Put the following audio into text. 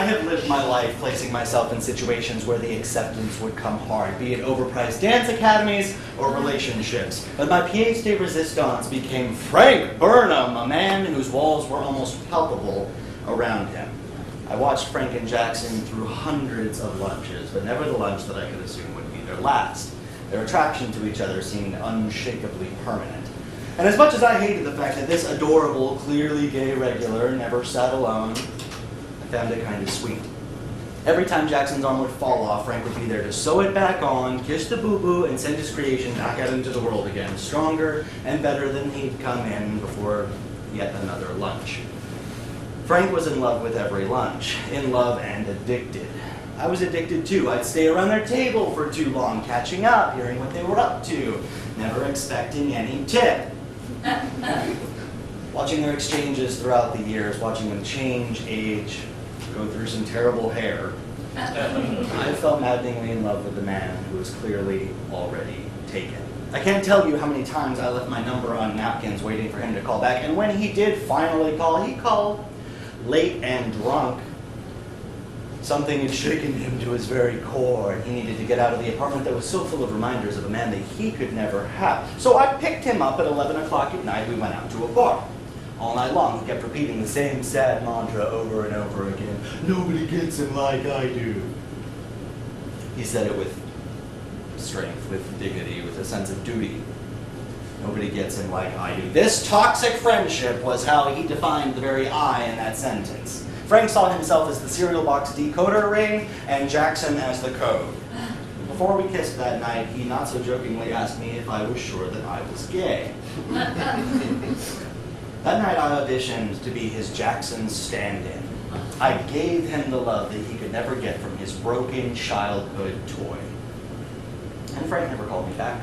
have lived my life placing myself in situations where the acceptance would come hard, be it overpriced dance academies or relationships. But my pièce de résistance became Frank Burnham, a man whose walls were almost palpable around him. I watched Frank and Jackson through hundreds of lunches, but never the lunch that I could assume would be their last. Their attraction to each other seemed unshakably permanent. And as much as I hated the fact that this adorable, clearly gay regular never sat alone, I found it kind of sweet. Every time Jackson's arm would fall off, Frank would be there to sew it back on, kiss the boo-boo, and send his creation back out into the world again, stronger and better than he'd come in before yet another lunch. Frank was in love with every lunch, in love and addicted. I was addicted too. I'd stay around their table for too long, catching up, hearing what they were up to, never expecting any tip. Watching their exchanges throughout the years, watching them change, age, go through some terrible hair, I felt maddeningly in love with the man who was clearly already taken. I can't tell you how many times I left my number on napkins waiting for him to call back, and when he did finally call, he called late and drunk. Something had shaken him to his very core, and he needed to get out of the apartment that was so full of reminders of a man that he could never have. So I picked him up at 11 o'clock at night. We went out to a bar. All night long, he kept repeating the same sad mantra over and over again. Nobody gets him like I do. He said it with strength, with dignity, with a sense of duty. Nobody gets him like I do. This toxic friendship was how he defined the very I in that sentence. Frank saw himself as the cereal box decoder ring and Jackson as the code. Before we kissed that night, he not so jokingly asked me if I was sure that I was gay. That night I auditioned to be his Jackson stand-in. I gave him the love that he could never get from his broken childhood toy. And Frank never called me back.